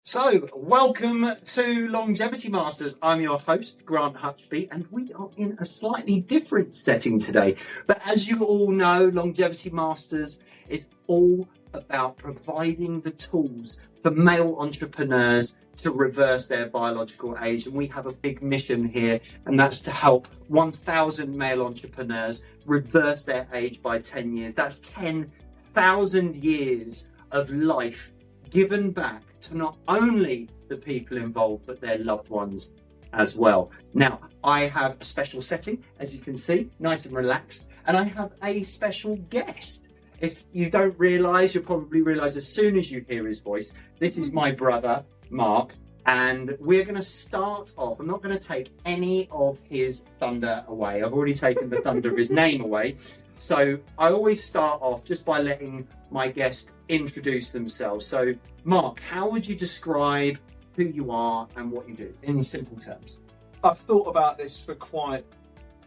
So, welcome to Longevity Masters. I'm your host, Grant Hutchby, and we are in a slightly different setting today. But as you all know, Longevity Masters is all about providing the tools for male entrepreneurs to reverse their biological age. And we have a big mission here, and that's to help 1,000 male entrepreneurs reverse their age by 10 years. That's 10,000 years of life given back to not only the people involved, but their loved ones as well. Now, I have a special setting, as you can see, nice and relaxed, and I have a special guest. If you don't realise, you'll probably realise as soon as you hear his voice, this is my brother, Mark, and we're going to start off. I'm not going to take any of his thunder away. I've already taken the thunder of his name away. So I always start off just by letting my guest introduce themselves. So, Mark, how would you describe who you are and what you do in simple terms? I've thought about this for quite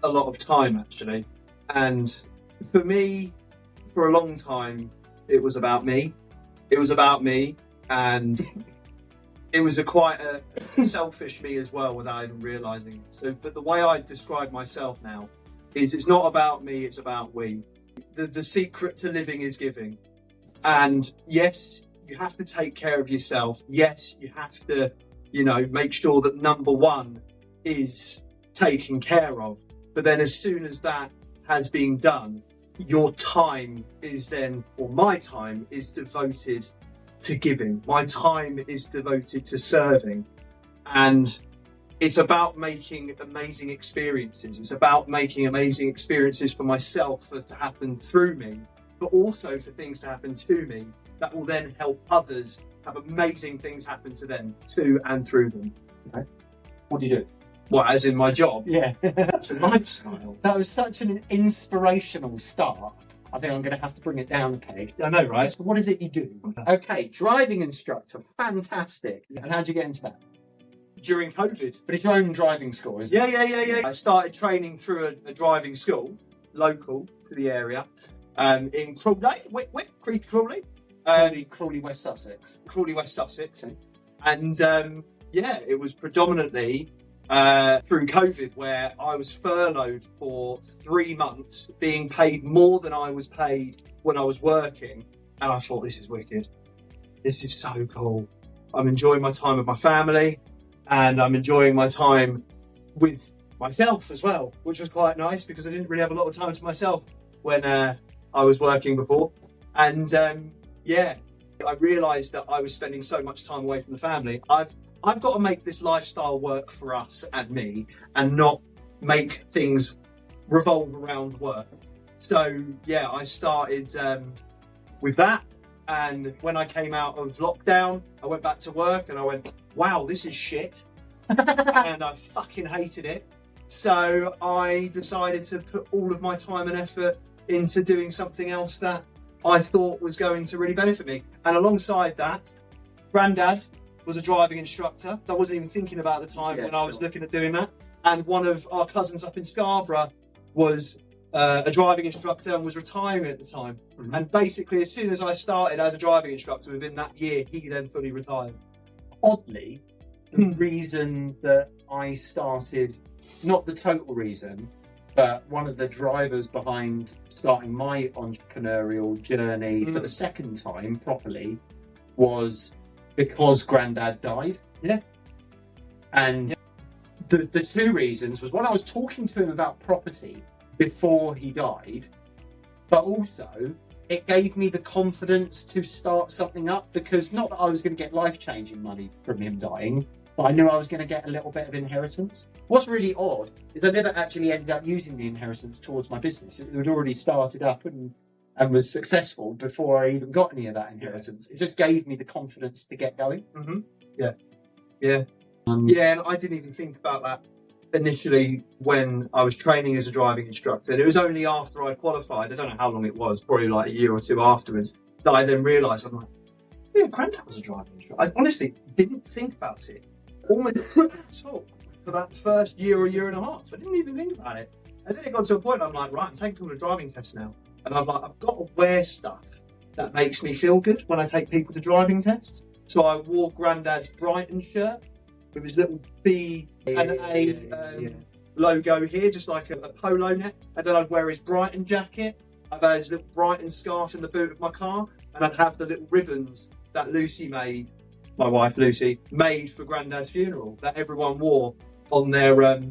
a lot of time, actually. And for me, for a long time, it was about me. It was about me, and it was quite a selfish me as well, without even realising it. So, but the way I describe myself now is it's not about me, it's about we. The secret to living is giving. And yes, you have to take care of yourself. Yes, you have to, make sure that number one is taken care of. But then as soon as that has been done, your time is then, or my time is devoted to giving. My time is devoted to serving. And it's about making amazing experiences. It's about making amazing experiences for myself to happen through me, but also for things to happen to me that will then help others have amazing things happen to them, to and through them. Okay. What do you do? Well, as in my job? Yeah. That's a lifestyle. That was such an inspirational start. I think I'm going to have to bring it down a peg. I know, right? So what is it you do? Okay, driving instructor. Fantastic. And how'd you get into that? During COVID. But it's your own driving school, isn't it? Yeah. I started training through a driving school, local to the area, in Crawley, Creepy Crawley. Crawley, West Sussex. Crawley, West Sussex. Okay. And it was predominantly through COVID, where I was furloughed for 3 months, being paid more than I was paid when I was working. And I thought, this is wicked. This is so cool. I'm enjoying my time with my family, and I'm enjoying my time with myself as well, which was quite nice because I didn't really have a lot of time to myself when I was working before. And I realised that I was spending so much time away from the family. I've got to make this lifestyle work for us and me, and not make things revolve around work. So I started with that. And when I came out of lockdown, I went back to work and I went, wow, this is shit. And I fucking hated it. So I decided to put all of my time and effort into doing something else that I thought was going to really benefit me. And alongside that, Grandad was a driving instructor. I wasn't even thinking about the time when I was looking at doing that. And one of our cousins up in Scarborough was a driving instructor and was retiring at the time. Mm-hmm. And basically, as soon as I started as a driving instructor, within that year, he then fully retired. Oddly, the reason that I started, not the total reason, but one of the drivers behind starting my entrepreneurial journey for the second time properly was because Grandad died. Yeah. And the two reasons was, one, I was talking to him about property before he died, but also it gave me the confidence to start something up, because not that I was going to get life-changing money from him dying, but I knew I was going to get a little bit of inheritance. What's really odd is I never actually ended up using the inheritance towards my business. It had already started up and was successful before I even got any of that inheritance. It just gave me the confidence to get going. Mm-hmm. Yeah. And I didn't even think about that initially when I was training as a driving instructor. And it was only after I qualified, I don't know how long it was, probably like a year or two afterwards, that I then realised, I'm like, yeah, Grandad was a driving instructor. I honestly didn't think about it almost at all for that first year or year and a half. I didn't even think about it. And then it got to a point I'm like, right, I'm taking all the driving tests now. And I've got to wear stuff that makes me feel good when I take people to driving tests. So I wore Grandad's Brighton shirt with his little B and A logo here, just like a polo net. And then I'd wear his Brighton jacket. I'd have his little Brighton scarf in the boot of my car. And I'd have the little ribbons that Lucy made, my wife Lucy, made for Grandad's funeral, that everyone wore on their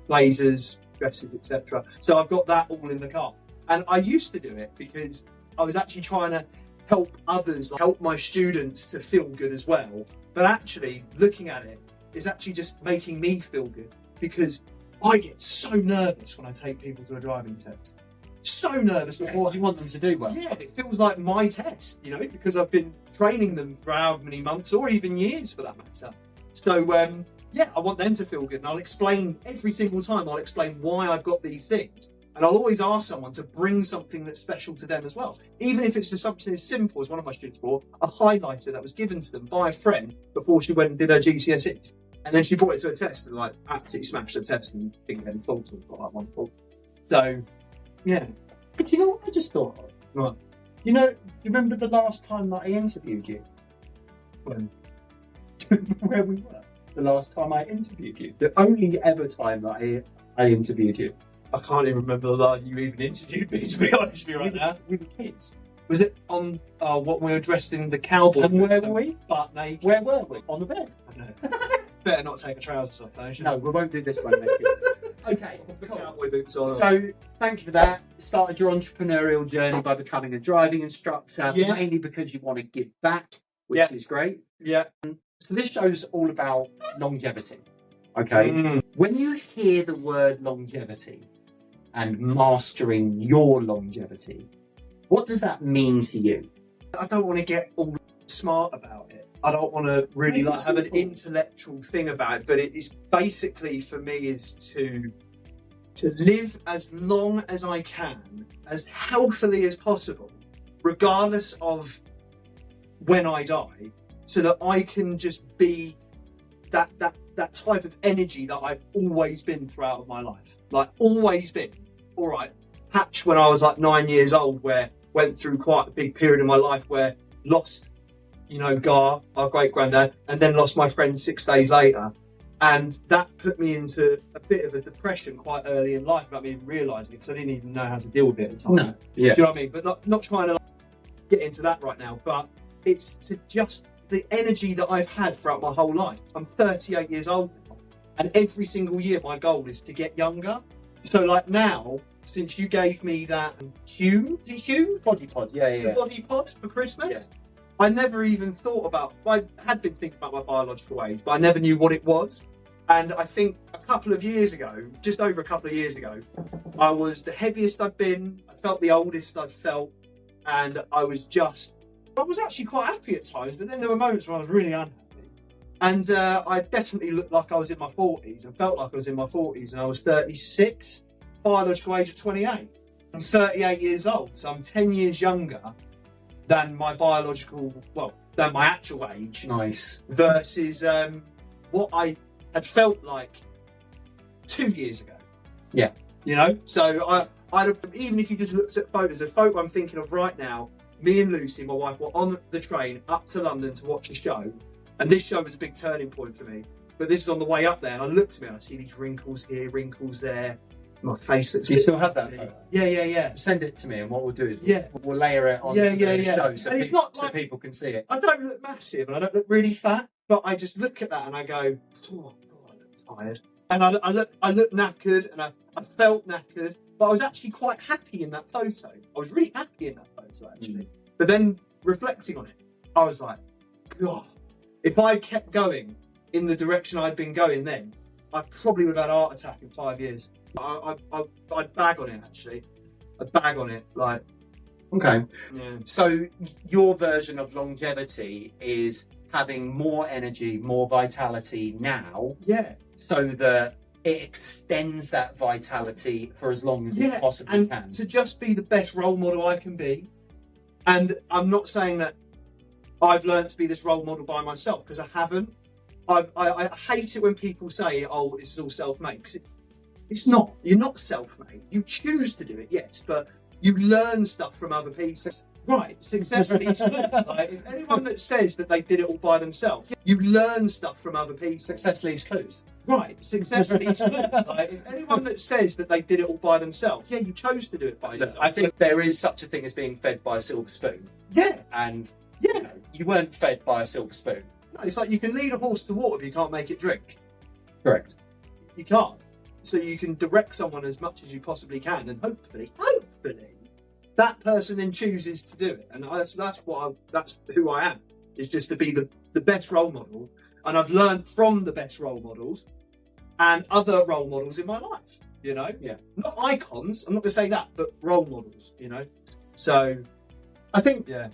blazers, dresses, etc. So I've got that all in the car. And I used to do it because I was actually trying to help others, help my students to feel good as well. But actually, looking at it, it's actually just making me feel good, because I get so nervous when I take people to a driving test. So nervous before. You want them to do well. Yeah, it feels like my test, you know, because I've been training them for however many months or even years for that matter. So, yeah, I want them to feel good. And I'll explain every single time, I'll explain why I've got these things. And I'll always ask someone to bring something that's special to them as well. Even if it's just something as simple as one of my students brought, a highlighter that was given to them by a friend before she went and did her GCSEs. And then she brought it to a test and like absolutely smashed the test and didn't get any fault, got like one fault. So, yeah. But you know what I just thought of? Right. You know, you remember the last time that I interviewed you? When? Where we were? The last time I interviewed you. The only ever time that I interviewed you. I can't even remember the last you even interviewed me, to be honest with you right now. We were kids. Was it on what we were dressed in the cowboy? And where were we? Butt naked. Where were we? On the bed. I know. Better not take a trousers off, though. No, we won't do this one naked. Okay, Put cool. cowboy boots on. So, thank you for that. Started your entrepreneurial journey by becoming a driving instructor, Yeah. mainly because you want to give back, which Yeah. is great. Yeah. So this show's all about longevity. Okay? When you hear the word longevity and mastering your longevity, what does that mean to you? I don't want to get all smart about it. I don't want to really Make it like have an simple. intellectual thing about it, but it is basically for me is to live as long as I can, as healthily as possible, regardless of when I die, so that I can just be that type of energy that I've always been throughout my life. Like always been. All right, patch when I was like 9 years old, where went through quite a big period in my life where lost, you know, Gar, our great granddad, and then lost my friend 6 days later. And that put me into a bit of a depression quite early in life about me realising it, because I didn't even know how to deal with it at the time. No. Yeah. Do you know what I mean? But not trying to get into that right now, but it's to just the energy that I've had throughout my whole life. I'm 38 years old now, and every single year my goal is to get younger. So like now, since you gave me that Hume, is it Hume? Body pod, yeah. The body pod for Christmas? Yeah. I never even thought about, I had been thinking about my biological age, but I never knew what it was. And I think a couple of years ago, just over a couple of years ago, I was the heaviest I'd been, I felt the oldest I'd felt, and I was actually quite happy at times, but then there were moments where I was really unhappy. And I definitely looked like I was in my 40s and felt like I was in my 40s, and I was 36, biological age of 28. I'm 38 years old, so I'm 10 years younger than my than my actual age. Nice. Versus what I had felt like 2 years ago. Yeah. You know, so I even if you just looked at photos, a photo I'm thinking of right now, me and Lucy, my wife, were on the train up to London to watch a show, and this show was a big turning point for me. But this is on the way up there, and I looked at me and I see these wrinkles here, wrinkles there. My face looks. Do you still have that photo? Yeah. Send it to me, and what we'll do is Yeah. we'll layer it on Yeah, the yeah. show so, And it's not so like- people can see it. I don't look massive and I don't look really fat, but I just look at that and I go, oh God, I look tired. And I look knackered, and I felt knackered, but I was actually quite happy in that photo. I was really happy in that photo actually. But then reflecting on it, I was like, God, if I kept going in the direction I'd been going then, I probably would have had a heart attack in 5 years. I'd bag on it actually. I'd bag on it, like. Okay. Yeah. So your version of longevity is having more energy, more vitality now, Yeah. so that it extends that vitality for as long as you Yeah, possibly and can. to just be the best role model I can be. And I'm not saying that I've learned to be this role model by myself, because I haven't. I hate it when people say, oh, it's all self-made, because it's not. You're not self-made. You choose to do it, yes, but you learn stuff from other people. Right, success leaves clues. Like, if anyone that says that they did it all by themselves, you learn stuff from other people. Success leaves clues. Right, success leaves clues. Like, if anyone that says that they did it all by themselves, yeah, you chose to do it by yourself. I think there is such a thing as being fed by a silver spoon. Yeah, And yeah. you weren't fed by a silver spoon. No, it's like you can lead a horse to water, but you can't make it drink. Correct. You can't. So you can direct someone as much as you possibly can, and hopefully, that person then chooses to do it. And that's who I am. Is just to be the best role model. And I've learned from the best role models and other role models in my life. You know, Yeah. not icons. I'm not going to say that, but role models. You know, so I think, yeah,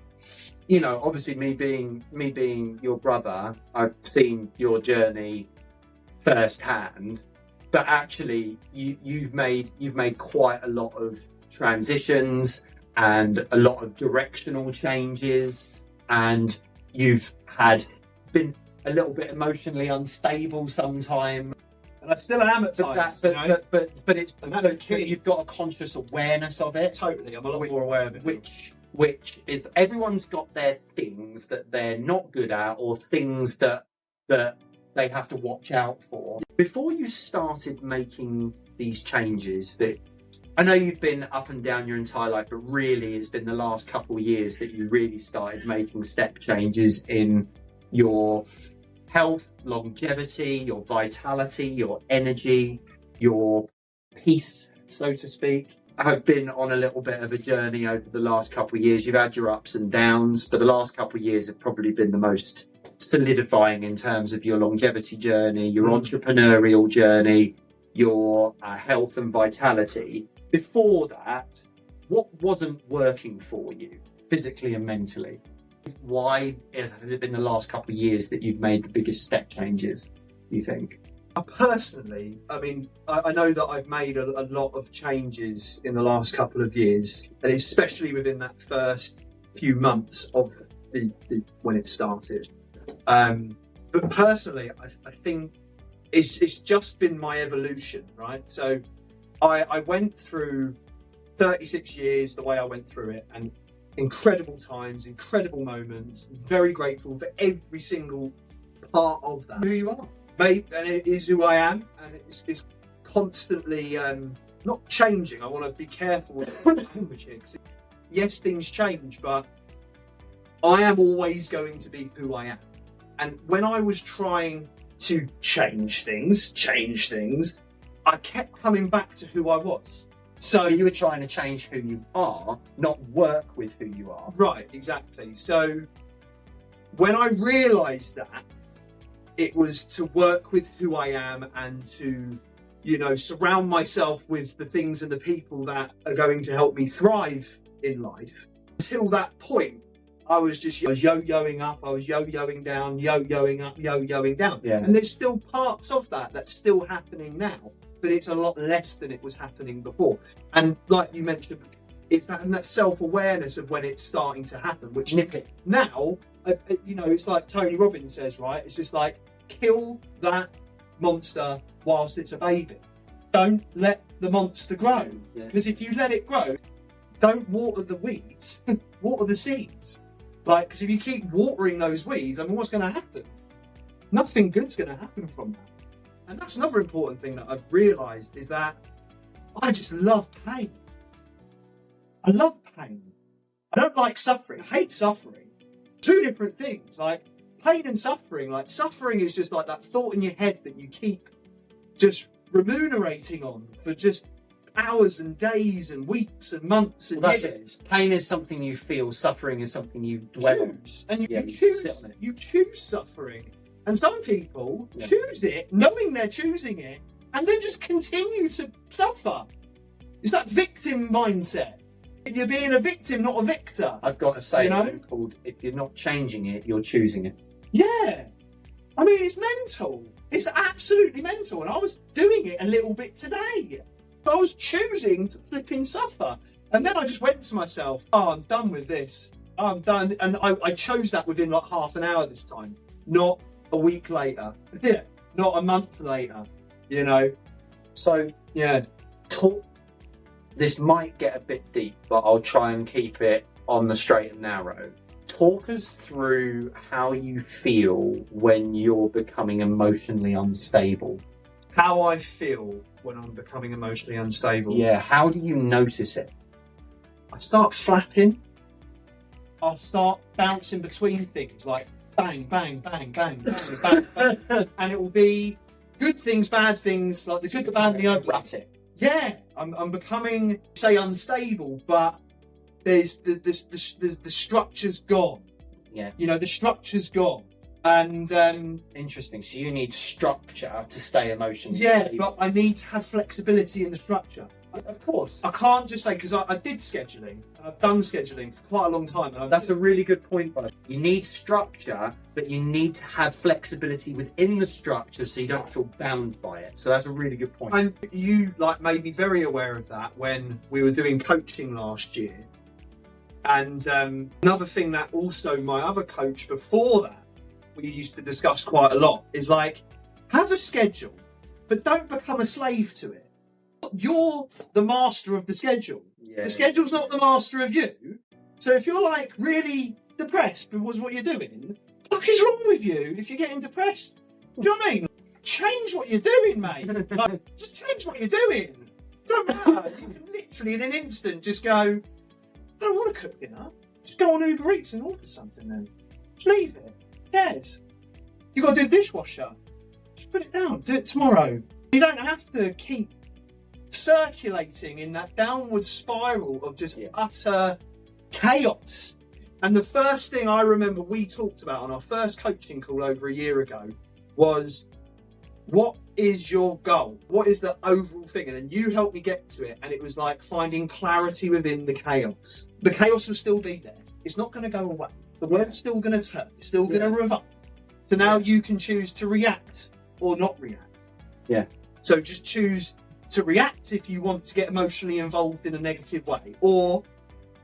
you know, obviously me being your brother, I've seen your journey firsthand. But actually, you've made quite a lot of transitions and a lot of directional changes, and you've been a little bit emotionally unstable sometimes. and I still am at times. But you've got a conscious awareness of it. Totally, I'm a lot more aware of it. Which is, everyone's got their things that they're not good at, or things that they have to watch out for. Before you started making these changes, that I know you've been up and down your entire life, but really it's been the last couple of years that you really started making step changes in your health, longevity, your vitality, your energy, your peace, so to speak. I've been on a little bit of a journey over the last couple of years. You've had your ups and downs, but the last couple of years have probably been the most solidifying in terms of your longevity journey, your entrepreneurial journey, your health and vitality. Before that, what wasn't working for you physically and mentally? Why has it been the last couple of years that you've made the biggest step changes, do you think? Personally, I mean, I know that I've made a lot of changes in the last couple of years, and especially within that first few months of the when it started. But personally, I think it's just been my evolution, right? So I went through 36 years the way I went through it, and incredible times, incredible moments. Very grateful for every single part of that. Who you are. Mate, and it is who I am, and it's constantly not changing. I want to be careful with the language here, because yes, things change, but I am always going to be who I am. And when I was trying to change things, I kept coming back to who I was. So you were trying to change who you are, not work with who you are. Right, exactly. So when I realised that, it was to work with who I am and to, you know, surround myself with the things and the people that are going to help me thrive in life. Until that point, I was yo-yoing up, I was yo-yoing down, yo-yoing up, yo-yoing down. Yeah. And there's still parts of that that's still happening now, but it's a lot less than it was happening before. And like you mentioned, it's that self-awareness of when it's starting to happen, which now, you know, it's like Tony Robbins says, right? It's just like, kill that monster whilst it's a baby. Don't let the monster grow. Because if you let it grow, don't water the weeds, water the seeds. Like, because if you keep watering those weeds, I mean, what's going to happen? Nothing good's going to happen from that. And that's another important thing that I've realised, is that I just love pain. I love pain. I don't like suffering. I hate suffering. Two different things. Like, pain and suffering. Like, suffering is just like that thought in your head that you keep just ruminating on for just hours and days and weeks and months and years. That's it. Pain is something you feel. Suffering is something you dwell on. And you sit on it. you choose suffering. And some people choose it, knowing they're choosing it, and then just continue to suffer. It's that victim mindset. You're being a victim, not a victor. I've got a saying, You know? called, if you're not changing it, you're choosing it. Yeah. I mean, it's mental. It's absolutely mental. And I was doing it a little bit today. But I was choosing to flipping suffer. And then I just went to myself, oh, I'm done with this. I'm done. And I chose that within like half an hour this time. Not a week later. Yeah. Not a month later. You know? So, Yeah. this might get a bit deep, but I'll try and keep it on the straight and narrow. Talk us through how you feel when you're becoming emotionally unstable. How I feel when I'm becoming emotionally unstable. Yeah, how do you notice it? I start flapping. I'll start bouncing between things like bang, bang, bang, bang, bang, bang, bang. And it will be good things, bad things, like the good, the bad, and the ugly. Erratic. Yeah, I'm becoming, say, unstable, but there's the structure's gone. Yeah. You know, the structure's gone. And Interesting. So you need structure to stay emotionally yeah, stable. but I need to have flexibility in the structure. Of course. I can't just say, because I did scheduling, and I've done scheduling for quite a long time. And That's a really good point, Bob. You need structure, but you need to have flexibility within the structure so you don't feel bound by it. So that's a really good point. And you made me very aware of that when we were doing coaching last year. And another thing that also my other coach before that we used to discuss quite a lot is have a schedule, but don't become a slave to it. You're the master of the schedule. Yeah. The schedule's not the master of you. So if you're really depressed because what you're doing, what is wrong with you if you're getting depressed? Do you know what I mean? Change what you're doing, mate. Just change what you're doing. Don't matter. You can literally in an instant just go, I don't want to cook dinner. Just go on Uber Eats and order something then. Just leave it. Yes. You got to do the dishwasher. Just put it down. Do it tomorrow. You don't have to keep circulating in that downward spiral of just utter chaos. And the first thing I remember we talked about on our first coaching call over a year ago was, what is your goal? What is the overall thing? And then you helped me get to it, and it was finding clarity within the chaos. The chaos will still be there. It's not going to go away. The world's still going to turn. It's still going to revolve. So now you can choose to react or not react. Yeah. So just choose to react if you want to get emotionally involved in a negative way, or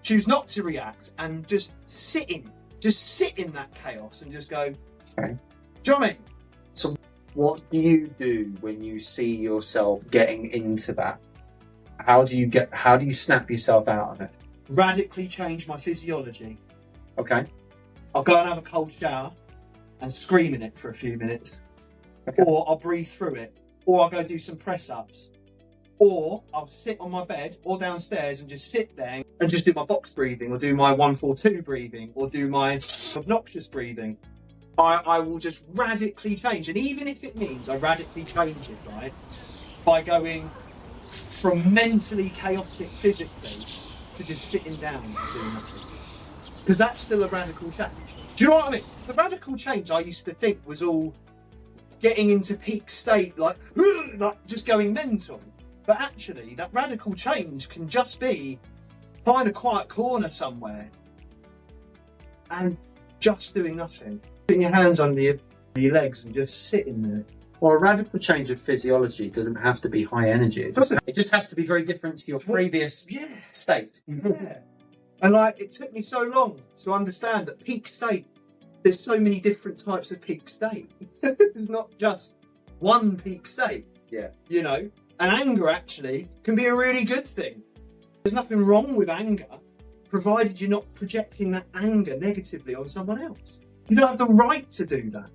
choose not to react and just sit in that chaos and just go, okay. Do you know what I mean? So what do you do when you see yourself getting into that? How do you snap yourself out of it? Radically change my physiology. Okay. I'll go and have a cold shower and scream in it for a few minutes. Okay. Or I'll breathe through it. Or I'll go do some press-ups. Or I'll sit on my bed or downstairs and just sit there and just do my box breathing, or do my 1-4-2 breathing, or do my obnoxious breathing. I will just radically change. And even if it means I radically change it, right, by going from mentally chaotic physically to just sitting down and doing nothing. Because that's still a radical change. Do you know what I mean? The radical change I used to think was all getting into peak state, like just going mental. But actually, that radical change can just be find a quiet corner somewhere and just doing nothing. Putting your hands under your legs and just sitting there. Well, a radical change of physiology doesn't have to be high energy. It just has to be very different to your previous state. Yeah. And it took me so long to understand that peak state, there's so many different types of peak state. There's not just one peak state. Yeah. You know? And anger actually can be a really good thing. There's nothing wrong with anger, provided you're not projecting that anger negatively on someone else. You don't have the right to do that.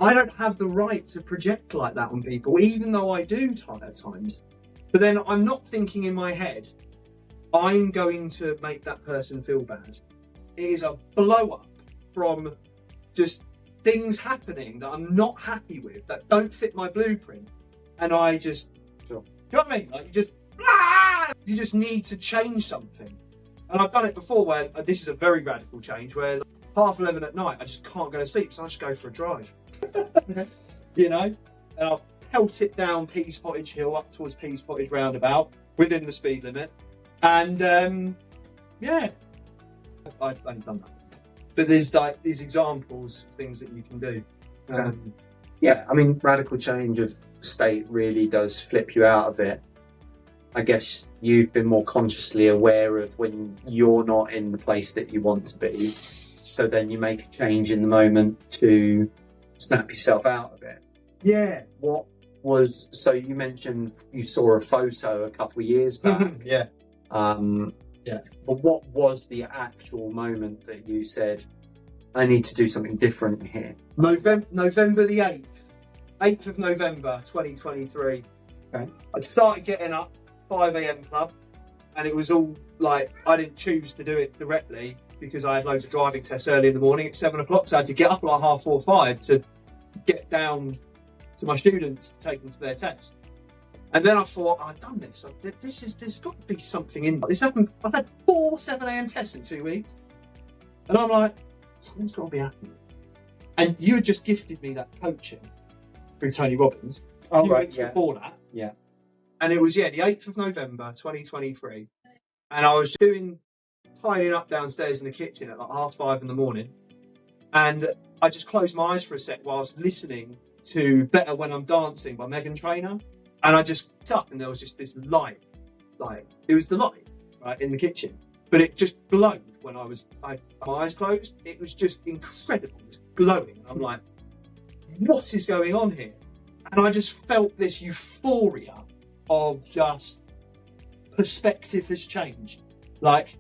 I don't have the right to project like that on people, even though I do at times. But then I'm not thinking in my head, I'm going to make that person feel bad. It is a blow up from just things happening that I'm not happy with, that don't fit my blueprint. And I just, do you know what I mean? You just need to change something. And I've done it before where this is a very radical change where 11:30 at night, I just can't go to sleep. So I just go for a drive, you know, and I'll pelt it down Pease Pottage Hill up towards Pease Pottage roundabout within the speed limit. And I've done that. But there's these examples of things that you can do. Yeah, I mean, radical change of state really does flip you out of it. I guess you've been more consciously aware of when you're not in the place that you want to be. So then you make a change in the moment to snap yourself out of it. Yeah. So you mentioned you saw a photo a couple of years back. Yeah. Yeah. But what was the actual moment that you said, I need to do something different here? November the 8th of November 2023. Okay. I'd started getting up 5 a.m. club, and it was all like, I didn't choose to do it directly because I had loads of driving tests early in the morning at 7 o'clock, so I had to get up like 4:30 or 5 to get down to my students to take them to their test. And then I thought, I've done this. There's got to be something in this. Happened. I've had 4 7 a.m. tests in 2 weeks, and I'm like, something's got to be happening. And you had just gifted me that coaching through Tony Robbins a few weeks before that. Yeah. And it was the 8th of November 2023, and I was tidying up downstairs in the kitchen at like 5:30 in the morning, and I just closed my eyes for a sec whilst listening to Better When I'm Dancing by Meghan Trainor. And I just looked up, and there was just this light. Like, it was the light, right, in the kitchen. But it just glowed when I had my eyes closed. It was just incredible. It was glowing. I'm like, what is going on here? And I just felt this euphoria of just perspective has changed. Like,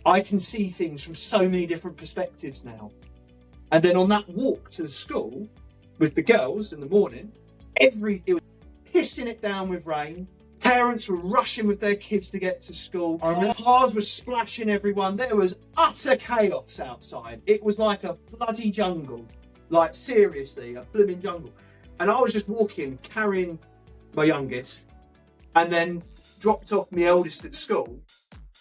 I can see things from so many different perspectives now. And then on that walk to the school with the girls in the morning, it was pissing it down with rain. Parents were rushing with their kids to get to school. Cars were splashing everyone. There was utter chaos outside. It was like a bloody jungle. Like, seriously, a blooming jungle. And I was just walking, carrying my youngest, and then dropped off my eldest at school.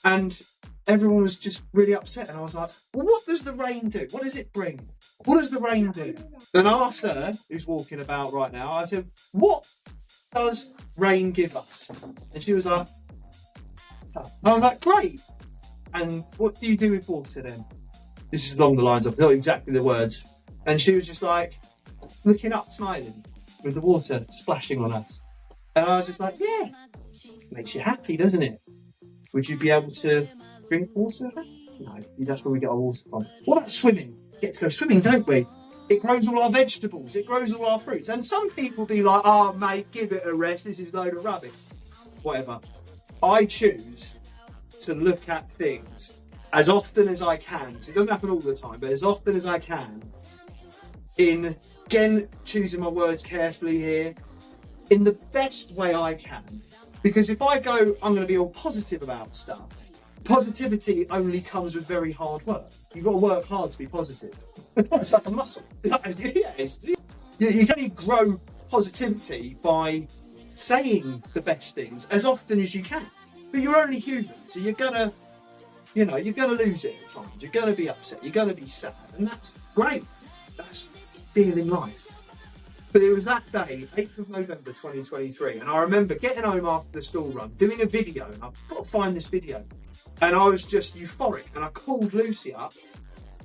And everyone was just really upset. And I was like, well, what does the rain do? What does it bring? What does the rain do? Then I asked her, who's walking about right now, I said, what does rain give us? And she was like, I was like, great. And what do you do with water then? This is along the lines of, not exactly the words. And she was just like, looking up, smiling, with the water splashing on us. And I was just like, yeah, makes you happy, doesn't it? Would you be able to drink water? No, that's where we get our water from. What about swimming? We get to go swimming, don't we? It grows all our vegetables, it grows all our fruits. And some people be like, oh mate, give it a rest, this is a load of rubbish. Whatever. I choose to look at things as often as I can, because it doesn't happen all the time, but as often as I can, in, again, choosing my words carefully here, in the best way I can. Because if I go, I'm going to be all positive about stuff, positivity only comes with very hard work. You've got to work hard to be positive. It's like a muscle. Yeah, you can only grow positivity by saying the best things as often as you can. But you're only human, so you're gonna lose it at times. You're gonna be upset. You're gonna be sad, and that's great. That's feeling life. But it was that day, 8th of November 2023, and I remember getting home after the school run, doing a video, and I've got to find this video. And I was just euphoric, and I called Lucy up,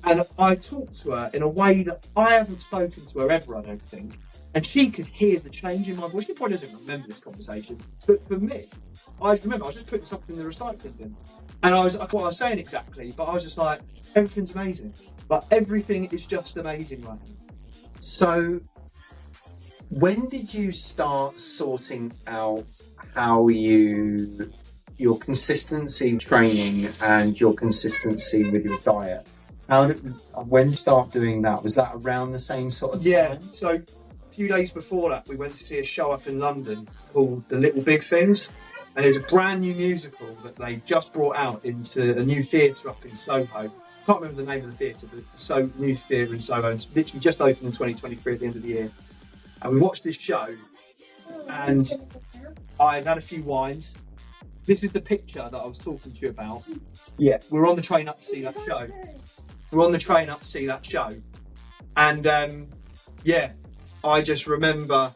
and I talked to her in a way that I haven't spoken to her ever, I don't think. And she could hear the change in my voice. She probably doesn't remember this conversation, but for me, I remember I was just putting something in the recycling bin. And I forgot what I was saying exactly, but I was just like, everything's amazing. Like, everything is just amazing right now. So, when did you start sorting out how your consistency training and your consistency with your diet? When did you start doing that? Was that around the same sort of time? Yeah, so a few days before that, we went to see a show up in London called The Little Big Things. And it's a brand new musical that they just brought out into a new theatre up in Soho. I can't remember the name of the theatre, but it's a new theatre in Soho. It's literally just opened in 2023 at the end of the year. And we watched this show, and I'd had a few wines. This is the picture that I was talking to you about. Yeah, we're on the train up to see that show. And yeah, I just remember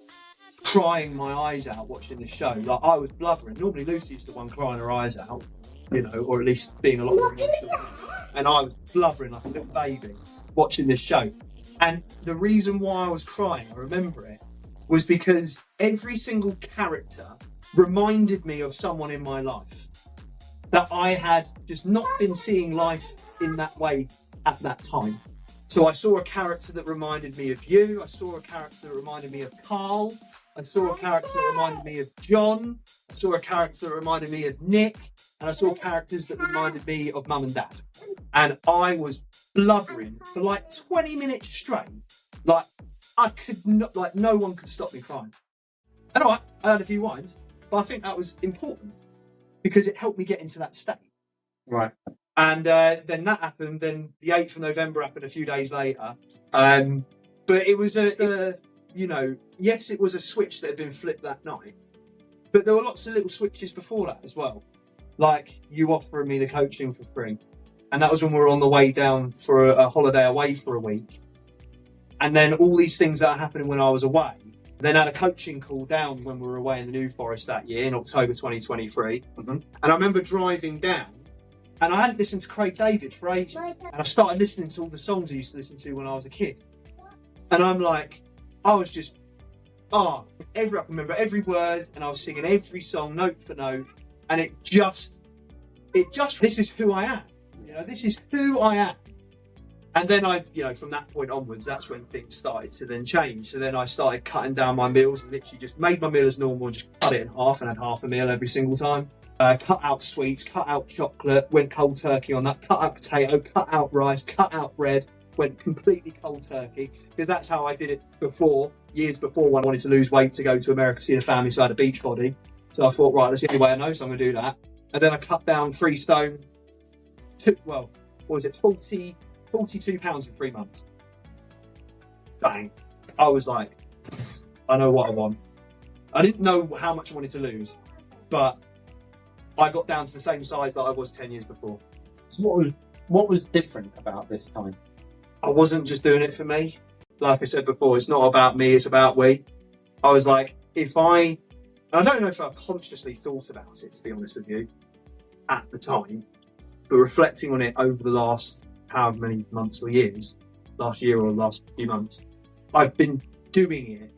crying my eyes out watching this show. Like, I was blubbering. Normally Lucy's the one crying her eyes out, or at least being a lot more emotional. And I was blubbering like a little baby watching this show. And the reason why I was crying, I remember it, was because every single character reminded me of someone in my life that I had just not been seeing life in that way at that time. So I saw a character that reminded me of you. I saw a character that reminded me of Carl. I saw a character that reminded me of John. I saw a character that reminded me of Nick. And I saw characters that reminded me of Mum and Dad. And I was blubbering for like 20 minutes straight. Like, I could not, like, no one could stop me crying. And all right, I had a few wines, but I think that was important because it helped me get into that state. Right. And then that happened. Then the 8th of November happened a few days later. But it was yes, it was a switch that had been flipped that night. But there were lots of little switches before that as well. Like you offering me the coaching for free. And that was when we were on the way down for a holiday away for a week. And then all these things that are happening when I was away. Then had a coaching call down when we were away in the New Forest that year in October 2023. Mm-hmm. And I remember driving down and I hadn't listened to Craig David for ages. And I started listening to all the songs I used to listen to when I was a kid. And I'm like, I was just, I remember every word and I was singing every song note for note. And it just, this is who I am. You know, this is who I am. And then from that point onwards, that's when things started to then change. So then I started cutting down my meals and literally just made my meal as normal and just cut it in half and had half a meal every single time. Cut out sweets, cut out chocolate, went cold turkey on that, cut out potato, cut out rice, cut out bread, went completely cold turkey. Because that's how I did it before, years before when I wanted to lose weight to go to America to see the family, so I had a beach body. So I thought, right, that's the only way I know, so I'm going to do that. And then I cut down 3 stone, 42 pounds in 3 months. Bang. I was like, I know what I want. I didn't know how much I wanted to lose, but I got down to the same size that I was 10 years before. So what was different about this time? I wasn't just doing it for me. Like I said before, it's not about me, it's about we. I was like, I don't know if I consciously thought about it, to be honest with you, at the time, but reflecting on it over the last however many months or years, last year or last few months, I've been doing it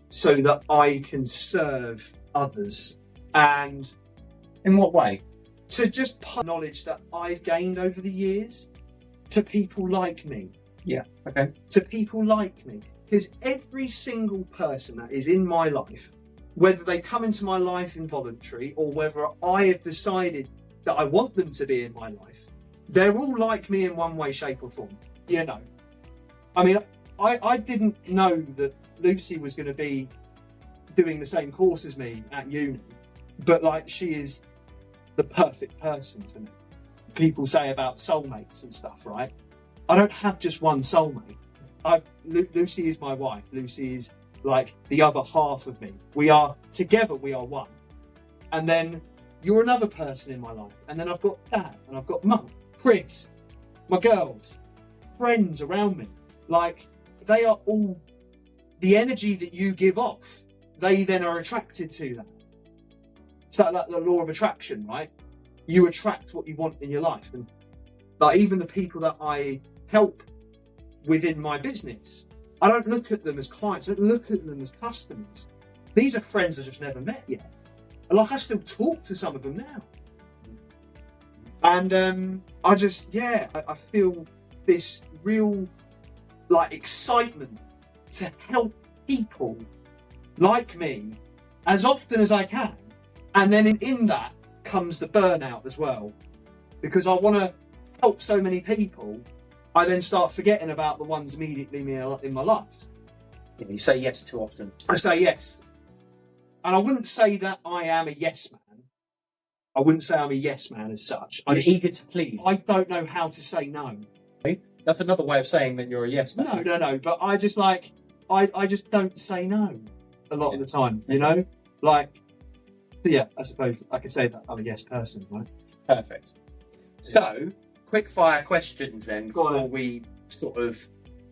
so that I can serve others. And in what way? To just put knowledge that I've gained over the years to people like me. Yeah, okay. To people like me. Because every single person that is in my life, whether they come into my life involuntary or whether I have decided that I want them to be in my life, they're all like me in one way, shape or form. You know, I mean, I didn't know that Lucy was going to be doing the same course as me at uni, but like she is the perfect person for me. People say about soulmates and stuff, right? I don't have just one soulmate. Lucy is my wife. Lucy is like the other half of me. We are together, we are one. And then you're another person in my life. And then I've got Dad and I've got Mum, Chris, my girls, friends around me. Like they are all the energy that you give off. They then are attracted to that. It's like the law of attraction, right? You attract what you want in your life. And like even the people that I help within my business, I don't look at them as clients, I don't look at them as customers. These are friends I've just never met yet. And like I still talk to some of them now. And I feel this real like excitement to help people like me as often as I can. And then in that comes the burnout as well. Because I want to help so many people, I then start forgetting about the ones immediately in my life. Yeah, you say yes too often. I say yes. And I wouldn't say that I am a yes man. I wouldn't say I'm a yes man as such. You're eager to please. I don't know how to say no. That's another way of saying that you're a yes man. No. But I just don't say no a lot of the time, you know? Like, so yeah, I suppose I could say that I'm a yes person, right? Perfect. So, quick fire questions then before we sort of,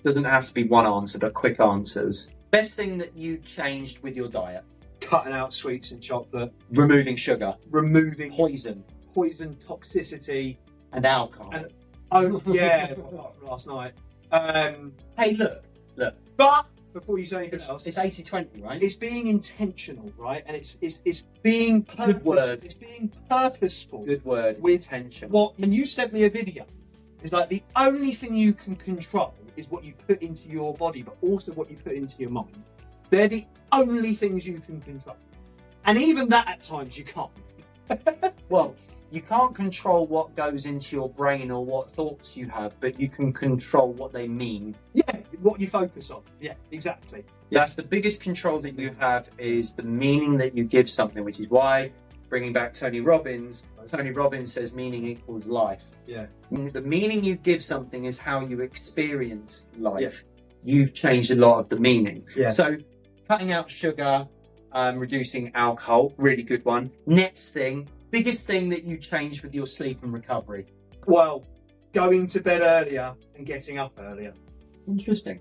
doesn't have to be one answer, but quick answers. Best thing that you changed with your diet? Cutting out sweets and chocolate. Removing sugar. Removing poison, toxicity. And alcohol. And, oh, yeah, apart from last night. Hey, look. But before you say anything else, it's 80-20, right? It's being intentional, right? And it's being purposeful. Good word. It's being purposeful. Good word. With intention. When you sent me a video, it's like the only thing you can control is what you put into your body, but also what you put into your mind. They're the only things you can control. And even that at times you can't. Well, you can't control what goes into your brain or what thoughts you have, but you can control what they mean. Yeah, what you focus on. Yeah, exactly. That's the biggest control that you have, is the meaning that you give something, which is why, bringing back Tony Robbins says meaning equals life. Yeah. The meaning you give something is how you experience life. Yeah. You've changed a lot of the meaning. Yeah. So cutting out sugar, reducing alcohol, really good one. Next thing, biggest thing that you changed with your sleep and recovery? Well, going to bed earlier and getting up earlier. Interesting.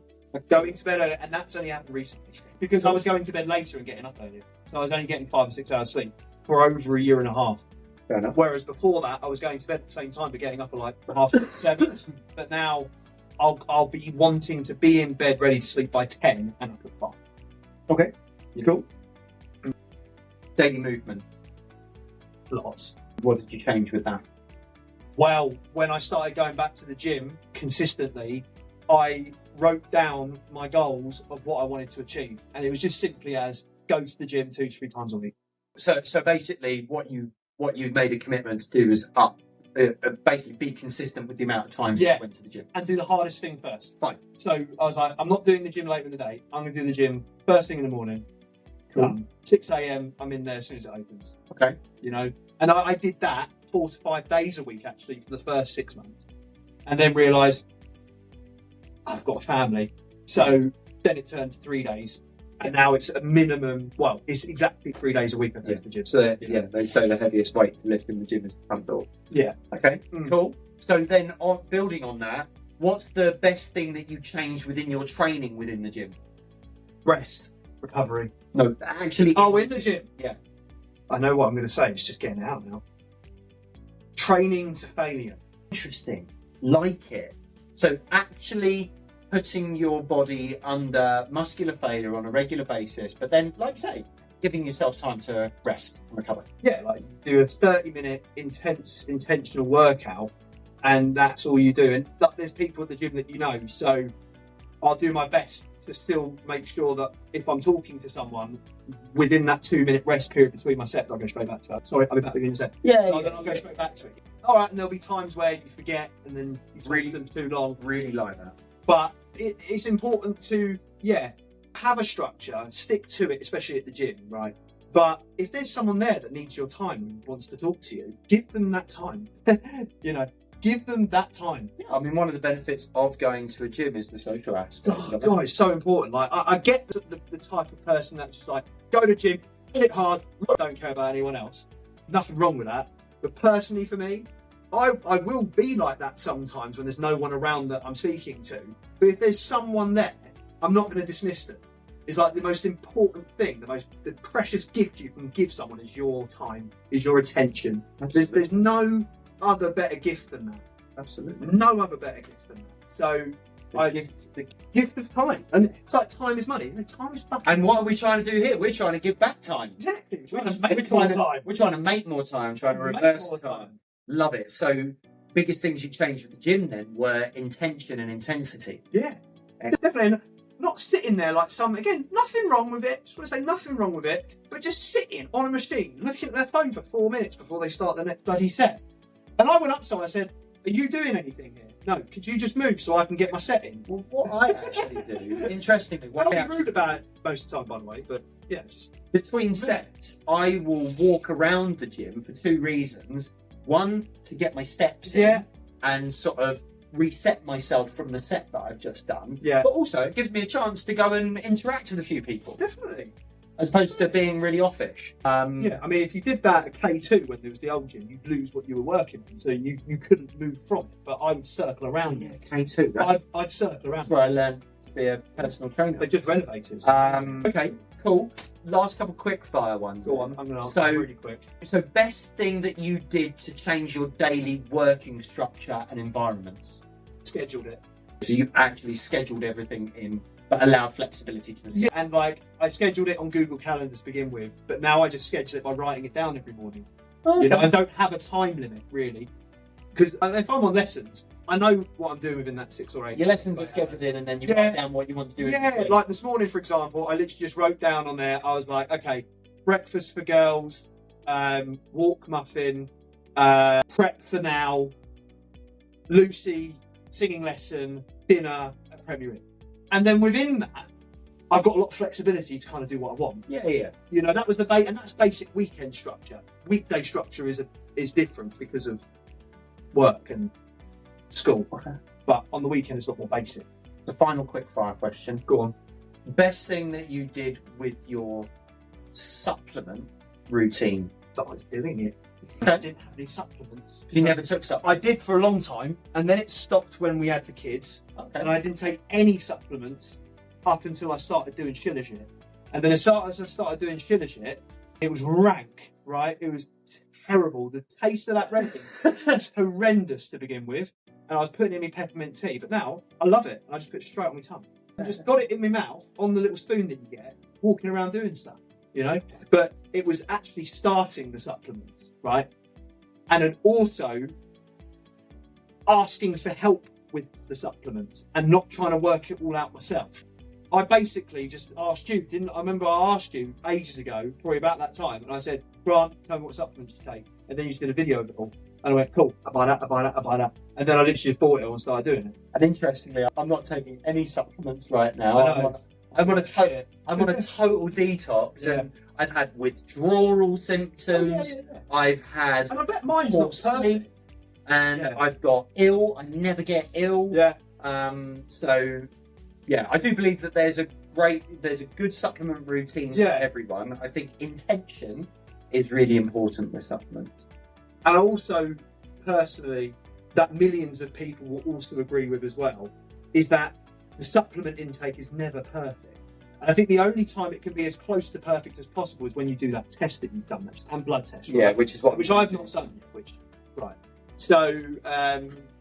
Going to bed earlier, and that's only happened recently because I was going to bed later and getting up earlier. So I was only getting 5 or 6 hours sleep for over a year and a half. Fair enough. Whereas before that, I was going to bed at the same time but getting up at like 6:30, 7. But now I'll be wanting to be in bed ready to sleep by 10 and up at 5. Okay, Yeah. cool. Daily movement. Lots. What did you change with that? Well, when I started going back to the gym consistently, I wrote down my goals of what I wanted to achieve. And it was just simply as go to the gym 2 to 3 times a week. So basically what you made a commitment to do is basically be consistent with the amount of times you went to the gym. And do the hardest thing first. Fine. So I was like, I'm not doing the gym later in the day. I'm going to do the gym first thing in the morning. Cool. 6 a.m. I'm in there as soon as it opens. Okay. You know, and I did that 4 to 5 days a week actually for the first 6 months, and then realised I've got a family. So then it turned to 3 days, and now it's a minimum. Well, it's exactly 3 days a week I go to the gym. So they say the heaviest weight to lift in the gym is the front door. Yeah. Okay. Cool. So then, building on that, what's the best thing that you changed within your training within the gym? Rest, recovery. No, actually. In the gym. Yeah. I know what I'm going to say. It's just getting it out now. Training to failure. Interesting. Like it. So actually putting your body under muscular failure on a regular basis, but then, like you say, giving yourself time to rest and recover. Yeah, like do a 30-minute intentional workout, and that's all you do. And there's people at the gym that you know, so I'll do my best to still make sure that if I'm talking to someone within that 2-minute rest period between my sets, I'll go straight back to that. Sorry, I'll be back again in a sec. Yeah. So then I'll go straight back to it. All right, and there'll be times where you forget and then you read them too long. Really like that. But it's important to, have a structure, stick to it, especially at the gym, right? But if there's someone there that needs your time and wants to talk to you, give them that time. Give them that time. Yeah, I mean, one of the benefits of going to a gym is the social aspect. Oh, God, it's so important. Like, I get the type of person that's just like, go to the gym, hit hard, don't care about anyone else. Nothing wrong with that. But personally for me, I will be like that sometimes when there's no one around that I'm speaking to. But if there's someone there, I'm not going to dismiss them. It's like the most important thing, the precious gift you can give someone is your time, is your attention. There's no other better gift than that. Absolutely. No other better gift than that. So the gift of time. And it's like time is money. Time is fucking And what are we trying to do here? We're trying to give back time. Exactly. We're trying to make more time, trying to reverse time. Love it. So biggest things you changed with the gym then were intention and intensity. Yeah. Definitely. Not sitting there like nothing wrong with it. Just want to say nothing wrong with it. But just sitting on a machine, looking at their phone for 4 minutes before they start their next bloody set. And I went up to someone and I said, are you doing anything here? No, could you just move so I can get my set in? Well, what I actually do, interestingly, I'll be rude about it most of the time, by the way, but yeah, just between sets, I will walk around the gym for 2 reasons. One, to get my steps in and sort of reset myself from the set that I've just done. Yeah. But also, it gives me a chance to go and interact with a few people. Definitely. As opposed to being really offish. I mean, if you did that at K2 when there was the old gym, you'd lose what you were working on, so you couldn't move from it. But I would circle around it. K2. I'd circle around. That's where I learned to be a personal trainer. They just renovated. Okay, cool. Last couple quick fire ones. Go on, I'm going to answer really quick. So best thing that you did to change your daily working structure and environments? Scheduled it. So you actually scheduled everything in, but allowed flexibility to the Yeah, and I scheduled it on Google Calendar to begin with, but now I just schedule it by writing it down every morning. Okay. I don't have a time limit really, because if I'm on lessons, I know what I'm doing within that 6 or 8. Your lessons are scheduled in, and then you Yeah. write down what you want to do. Yeah, like this morning, for example, I literally just wrote down on there, I was like, okay, breakfast for girls, walk muffin, prep for now, Lucy, singing lesson, dinner at Premier Inn. And then within that, I've got a lot of flexibility to kind of do what I want. Yeah. You know, that was the and that's basic weekend structure. Weekday structure is different because of work and school. Okay. But on the weekend, it's a lot more basic. The final quick fire question. Go on. Best thing that you did with your supplement routine? That I was doing it. I didn't have any supplements. You never took supplements? I did for a long time, and then it stopped when we had the kids. Okay. And I didn't take any supplements up until I started doing Shilajit. And then as I started doing Shilajit, it was rank, right? It was terrible. The taste of that resin was horrendous to begin with. And I was putting in my peppermint tea, but now I love it. I just put it straight on my tongue. I just got it in my mouth on the little spoon that you get, walking around doing stuff, you know? But it was actually starting the supplements, right? And then also asking for help with the supplements and not trying to work it all out myself. I basically just asked you, I remember I asked you ages ago, probably about that time, and I said, Grant, tell me what supplements you take. And then you just did a video of it all. And I went, cool, I buy that. And then I literally just bought it all and started doing it. And interestingly, I'm not taking any supplements right now. I'm on a total detox, and I've had withdrawal symptoms. I've had And I bet mine's poor not sleep, perfect. and Yeah. I've got ill. I never get ill. Yeah. So yeah, I do believe that there's a good supplement routine for everyone. I think intention is really important with supplements. And also, personally, that millions of people will also agree with as well, is that the supplement intake is never perfect. And I think the only time it can be as close to perfect as possible is when you do that test that you've done, that stand blood test. Right? Yeah, which I've not done yet. Right. So,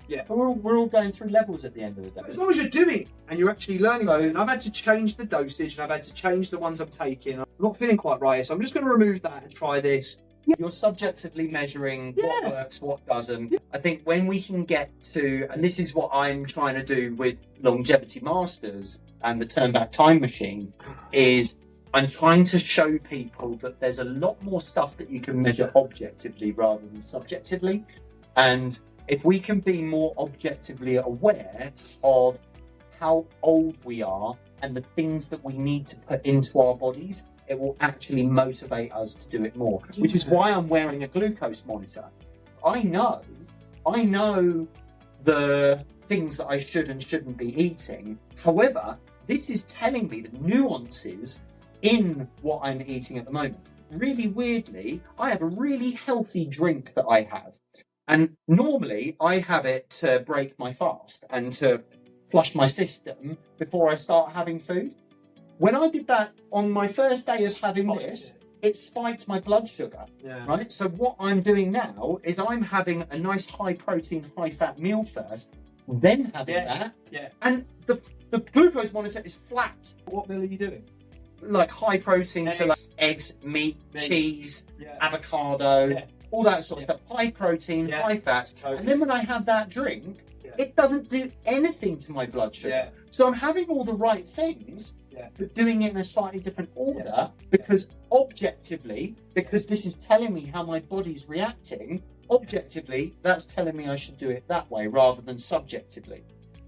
yeah. We're all going through levels at the end of the day. As long as you're doing it and you're actually learning. So- and I've had to change the dosage, and I've had to change the ones I'm taking. I'm not feeling quite right, so I'm just going to remove that and try this. You're subjectively measuring what works, what doesn't. I think when we can get to, and this is what I'm trying to do with Longevity Masters and the Turn Back Time Machine, is I'm trying to show people that there's a lot more stuff that you can measure objectively rather than subjectively. And if we can be more objectively aware of how old we are and the things that we need to put into our bodies, it will actually motivate us to do it more, which is why I'm wearing a glucose monitor. I know the things that I should and shouldn't be eating. However, this is telling me the nuances in what I'm eating at the moment. Really weirdly, I have a really healthy drink that I have. And normally I have it to break my fast and to flush my system before I start having food. When I did that on my first day of having this, it spiked my blood sugar, right? So what I'm doing now is I'm having a nice high protein, high fat meal first, then having that. Yeah. And the glucose monitor is flat. What meal are you doing? Like high protein, Eggs. so like eggs, meat, cheese, avocado, Yeah. all that sort of stuff. High protein, high fat. Totally. And then when I have that drink, it doesn't do anything to my blood sugar. Yeah. So I'm having all the right things, but doing it in a slightly different order because objectively, because this is telling me how my body's reacting, objectively, that's telling me I should do it that way rather than subjectively.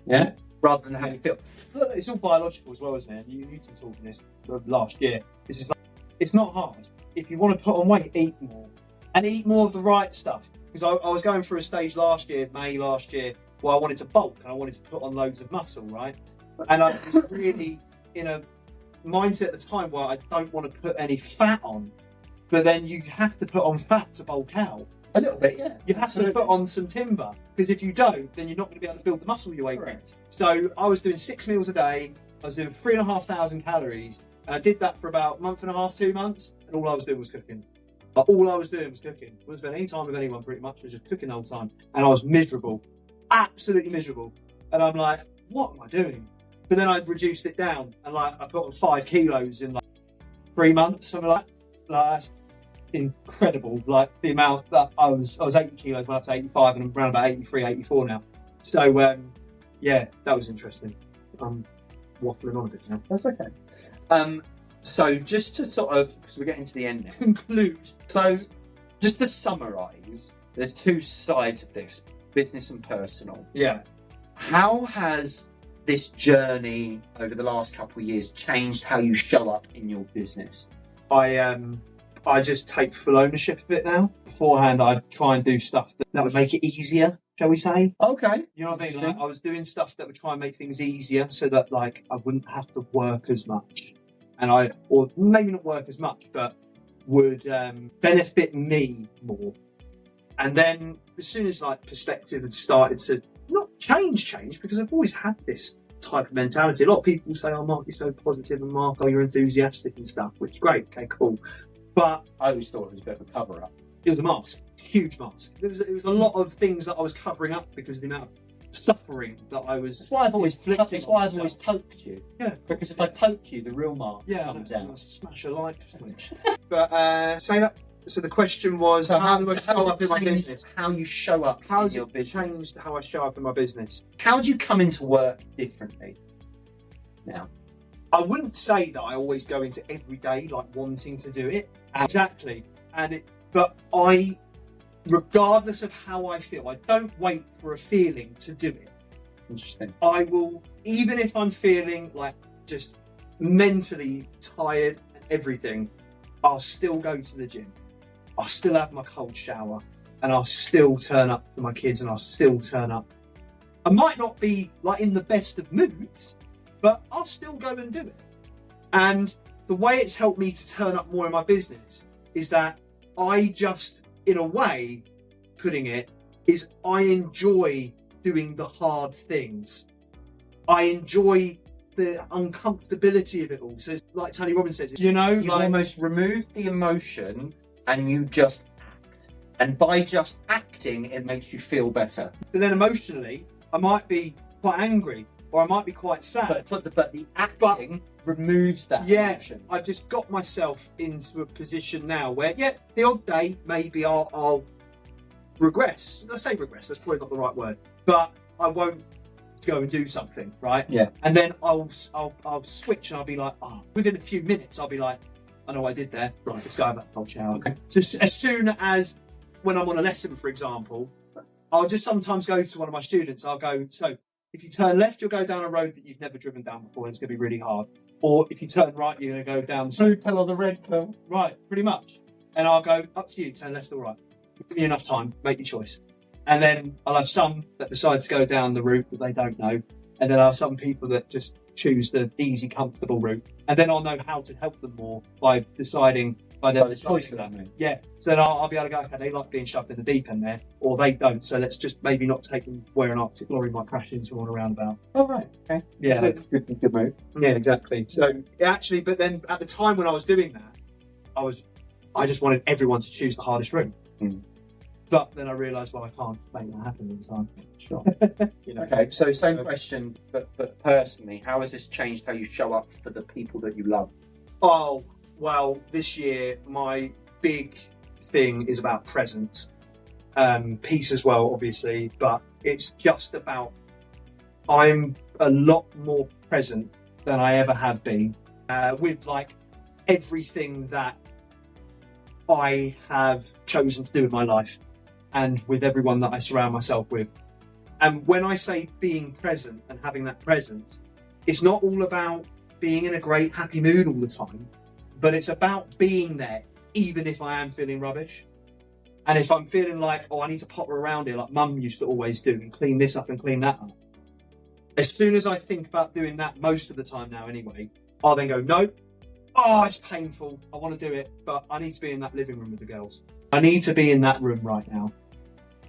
Yeah? Rather than how you feel. Look, it's all biological as well, isn't it? You used to talk this last year. This is like, it's not hard. If you want to put on weight, eat more. And eat more of the right stuff. Because I was going through a stage last year, May last year, where I wanted to bulk and I wanted to put on loads of muscle, right? And I was really in a mindset at the time where I don't want to put any fat on. But then you have to put on fat to bulk out. A little bit, yeah. You have to put on some timber. Because if you don't, then you're not going to be able to build the muscle you ate. Correct. So I was doing 6 meals a day. I was doing 3,500 calories. And I did that for about a month and a half, 2 months. And all I was doing was cooking. Like, all I was doing was cooking. I wasn't spending any time with anyone pretty much. I was just cooking the whole time. And I was miserable. Absolutely miserable. And I'm like, what am I doing? But then I reduced it down. And like I put on 5 kilos in like 3 months. Something like that. Like, that's incredible. Like the amount that I was 80 kilos, went up to 85 and I'm around about 83, 84 now. So yeah, that was interesting. I'm waffling on a bit now. That's okay. So just to sort of, because we're getting to the end now, Conclude. so just to summarise, there's two sides of this, business and personal. Yeah. How has this journey over the last couple of years changed how you show up in your business? I just take full ownership of it now. Beforehand, I'd try and do stuff that would make it easier, shall we say? Okay. You know what I mean? Like, I was doing stuff that would try and make things easier so that like I wouldn't have to work as much. And or maybe not work as much, but would benefit me more. And then as soon as like perspective had started to not change, because I've always had this type of mentality. A lot of people say, oh, Mark, you're so positive, and Mark, oh, you're enthusiastic and stuff, which is great. Okay, cool. But I always thought it was a bit of a cover-up. it was a mask, huge mask. It was a lot of things that I was covering up because of the amount of suffering that I was. That's why I've always inflicting That's why on I've always myself. poked you. Yeah, Because if I poke you, the real Mark yeah, comes I'm out. smash a light switch. But say that. So the question was, how do I show up in my business? How you show up How in has your it business? changed how I show up in my business? How do you come into work differently now? I wouldn't say that I always go into every day like wanting to do it. Exactly. But regardless of how I feel, I don't wait for a feeling to do it. Interesting. I will, even if I'm feeling like just mentally tired and everything, I'll still go to the gym. I'll still have my cold shower and I'll still turn up for my kids and I'll still turn up. I might not be like in the best of moods, but I'll still go and do it. And the way it's helped me to turn up more in my business is that I just, in a way, putting it, is I enjoy doing the hard things. I enjoy the uncomfortability of it all. So it's like Tony Robbins says, you know, You like, almost remove the emotion and you just act. And by just acting, it makes you feel better. but then emotionally, I might be quite angry or I might be quite sad. But the acting removes that Yeah, emotion. I've just got myself into a position now where, yeah, the odd day maybe I'll regress. I say regress, that's probably not the right word, but I won't go and do something, right? Yeah. And then I'll switch and I'll be like, within a few minutes I'll be like, I know what I did there. Right, let's go have that cold shower. Okay. Just as soon as when I'm on a lesson, for example, I'll just sometimes go to one of my students. I'll go, so if you turn left, you'll go down a road that you've never driven down before, and it's going to be really hard. Or if you turn right, you're going to go down the Blue pill or the red pill? right, pretty much. And I'll go, up to you, turn left or right. Give me enough time, make your choice. And then I'll have some that decide to go down the route that they don't know. And then I'll have some people that just choose the easy, comfortable route. And then I'll know how to help them more by deciding, by their choice of that. Yeah. So then I'll be able to go, okay, they like being shoved in the deep end there, or they don't. So let's just maybe not take them where an Arctic lorry might crash into on a roundabout. Oh, right. Okay. Yeah. So good move. Yeah, exactly. So actually, but then at the time when I was doing that, I just wanted everyone to choose the hardest route. Mm. But then I realised, well, I can't make that happen all the time. Sure. You know? Okay, so same question, but personally, how has this changed how you show up for the people that you love? Oh, well, this year, my big thing is about presence. Peace as well, obviously, but it's just about, I'm a lot more present than I ever have been with like everything that I have chosen to do with my life and with everyone that I surround myself with. And when I say being present and having that presence, it's not all about being in a great happy mood all the time, but it's about being there even if I am feeling rubbish. And if I'm feeling like, oh, I need to potter around here like Mum used to always do and clean this up and clean that up. As soon as I think about doing that, most of the time now anyway, I'll then go, no, oh, it's painful, I want to do it, but I need to be in that living room with the girls. I need to be in that room right now.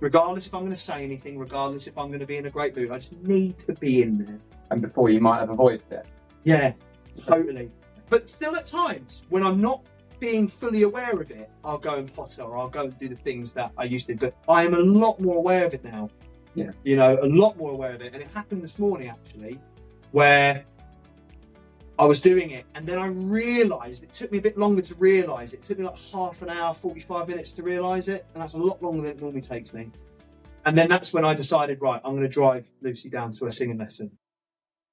Regardless if I'm going to say anything, regardless if I'm going to be in a great mood, I just need to be in there. And before you might have avoided it. Yeah, totally. But still at times, when I'm not being fully aware of it, I'll go and potter or I'll go and do the things that I used to. But I am a lot more aware of it now. Yeah. You know, a lot more aware of it. And it happened this morning, actually, where I was doing it and then I realised, it took me a bit longer to realise it. It took me like half an hour, 45 minutes to realise it. And that's a lot longer than it normally takes me. And then that's when I decided, right, I'm going to drive Lucy down to a singing lesson.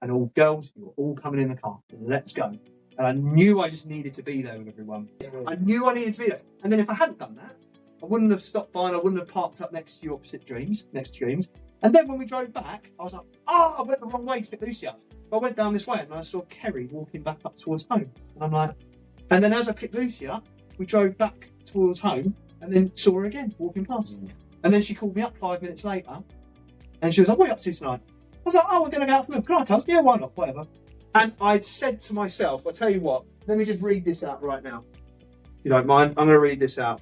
And all girls, you were all coming in the car. Let's go. And I knew I just needed to be there with everyone. I knew I needed to be there. And then if I hadn't done that, I wouldn't have stopped by and I wouldn't have parked up next to you opposite Dreams. And then when we drove back, I was like, I went the wrong way to pick Lucy up. But I went down this way and I saw Kerry walking back up towards home. And I'm like, and then as I picked Lucy up, we drove back towards home and then saw her again walking past. And then she called me up 5 minutes later and she was like, what are you up to tonight? I was like, we're going to go out for a milk. Can I come? Yeah, why not? Whatever. And I'd said to myself, I'll tell you what, let me just read this out right now. If you don't mind, I'm going to read this out.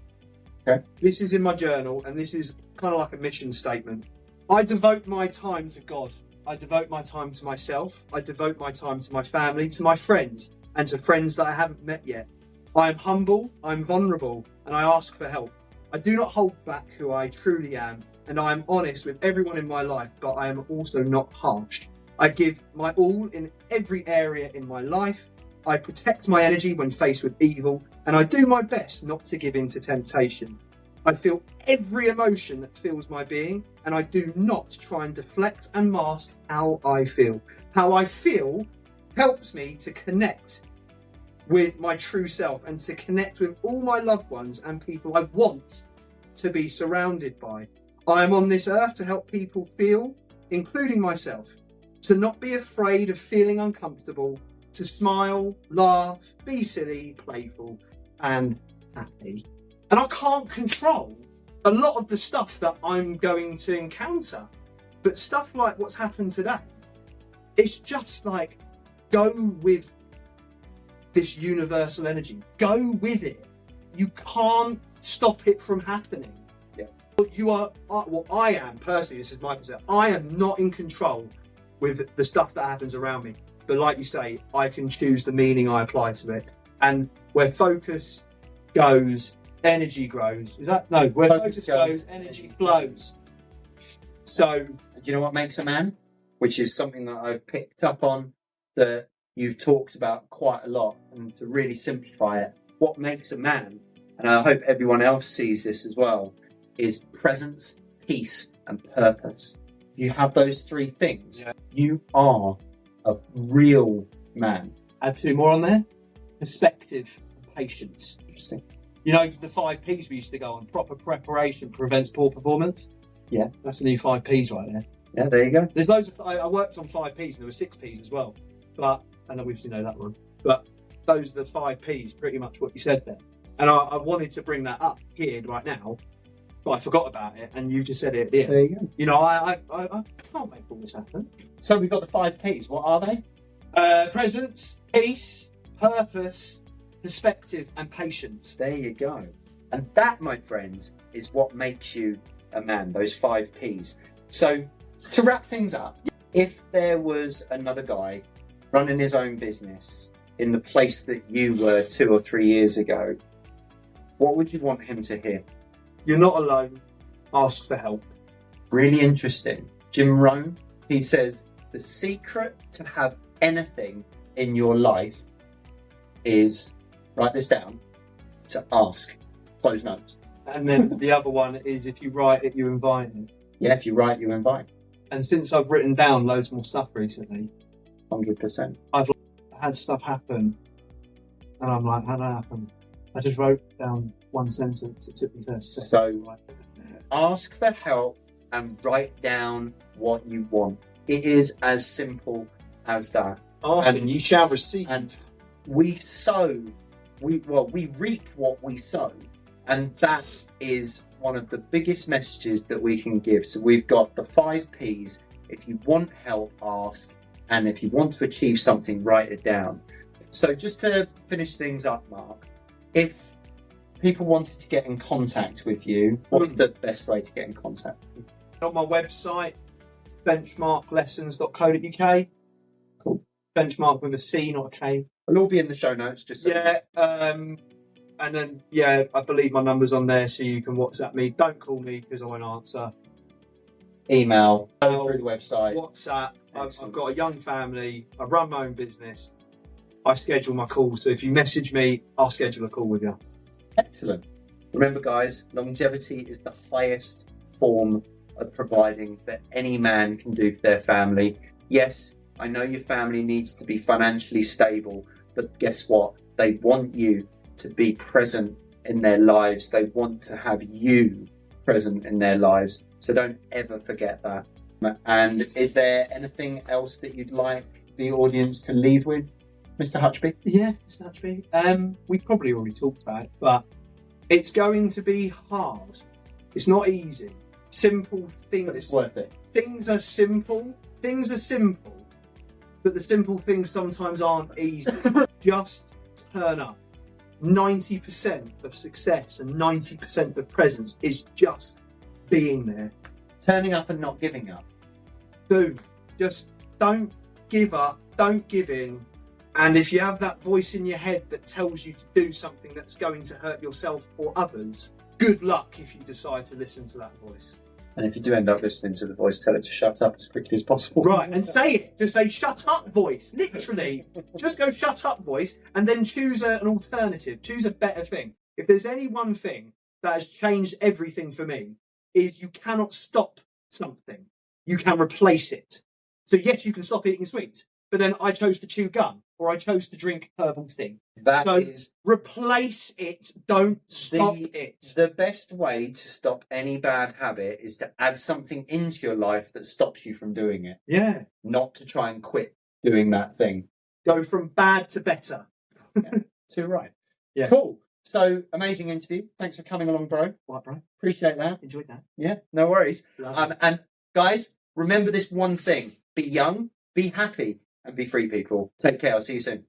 Okay. This is in my journal and this is kind of like a mission statement. I devote my time to God. I devote my time to myself. I devote my time to my family, to my friends, and to friends that I haven't met yet. I am humble, I'm vulnerable, and I ask for help. I do not hold back who I truly am, and I am honest with everyone in my life, but I am also not harsh. I give my all in every area in my life. I protect my energy when faced with evil, and I do my best not to give in to temptation. I feel every emotion that fills my being, and I do not try and deflect and mask how I feel. How I feel helps me to connect with my true self and to connect with all my loved ones and people I want to be surrounded by. I am on this earth to help people feel, including myself, to not be afraid of feeling uncomfortable, to smile, laugh, be silly, playful, and happy. And I can't control a lot of the stuff that I'm going to encounter. But stuff like what's happened today, it's just like, go with this universal energy. Go with it. You can't stop it from happening. Yeah. I am personally, this is my perception, I am not in control with the stuff that happens around me. But like you say, I can choose the meaning I apply to it. And where focus goes, energy grows. Is that? No, where focus goes, energy flows. So, do you know what makes a man? Which is something that I've picked up on that you've talked about quite a lot. And to really simplify it, what makes a man, and I hope everyone else sees this as well, is presence, peace, and purpose. If you have those three things, you are a real man. Add two more on there. Perspective and patience. Interesting. You know, the 5 Ps we used to go on. Proper preparation prevents poor performance. Yeah. That's the new 5 Ps right there. Yeah, there you go. There's loads of, I worked on 5 Ps and there were 6 Ps as well. But, and obviously know that one. But those are the 5 Ps, pretty much what you said there. And I wanted to bring that up here right now, but I forgot about it and you just said it at the end. There you go. You know, I can't make all this happen. So we've got the 5 Ps. What are they? Presence, peace, purpose, perspective, and patience. There you go. And that, my friends, is what makes you a man, those 5 Ps. So to wrap things up, if there was another guy running his own business in the place that you were 2 or 3 years ago, what would you want him to hear? You're not alone. Ask for help. Really interesting. Jim Rohn, he says, the secret to have anything in your life is, write this down, to ask. Close notes. And then the other one is, if you write it, you invite it. Yeah, if you write, you invite. And since I've written down loads more stuff recently, 100%. I've had stuff happen, and I'm like, how did that happen? I just wrote down one sentence. It took me 30 seconds. So, ask for help and write down what you want. It is as simple as that. Ask and you shall receive. And we reap what we sow. And that is one of the biggest messages that we can give. So we've got the 5 Ps. If you want help, ask. And if you want to achieve something, write it down. So just to finish things up, Mark, if people wanted to get in contact with you, what's the best way to get in contact with you? On my website, benchmarklessons.co.uk. Cool. Benchmark with a C, not a K. It'll all be in the show notes. Just so and then, I believe my number's on there, so you can WhatsApp me. Don't call me because I won't answer. Email, go through the website. WhatsApp. I've got a young family. I run my own business. I schedule my calls. So if you message me, I'll schedule a call with you. Excellent. Remember, guys, longevity is the highest form of providing that any man can do for their family. Yes, I know your family needs to be financially stable, but guess what? They want you to be present in their lives. They want to have you present in their lives. So don't ever forget that. And is there anything else that you'd like the audience to leave with, Mr. Hutchby? Yeah, Mr. Hutchby. We probably already talked about it, but it's going to be hard. It's not easy. Simple things. But it's worth it. Things are simple. But the simple things sometimes aren't easy. Just turn up. 90% of success and 90% of presence is just being there. Turning up and not giving up. Boom. Just don't give up. Don't give in. And if you have that voice in your head that tells you to do something that's going to hurt yourself or others, good luck if you decide to listen to that voice. And if you do end up listening to the voice, tell it to shut up as quickly as possible. Right, and say it. Just say, shut up, voice. Literally. Just go, shut up, voice, and then choose an alternative. Choose a better thing. If there's any one thing that has changed everything for me, is you cannot stop something. You can replace it. So yes, you can stop eating sweets, but then I chose to chew gum, or I chose to drink herbal tea. That So is replace it. Don't stop it. the best way to stop any bad habit is to add something into your life that stops you from doing it. Yeah. Not to try and quit doing that thing. Go from bad to better. Too right. Yeah. Cool. So, amazing interview. Thanks for coming along, bro. What, bro? Appreciate that. Enjoyed that. Yeah, no worries. Lovely. And guys, remember this one thing. Be young, be happy, and be free, people. Take care. I'll see you soon.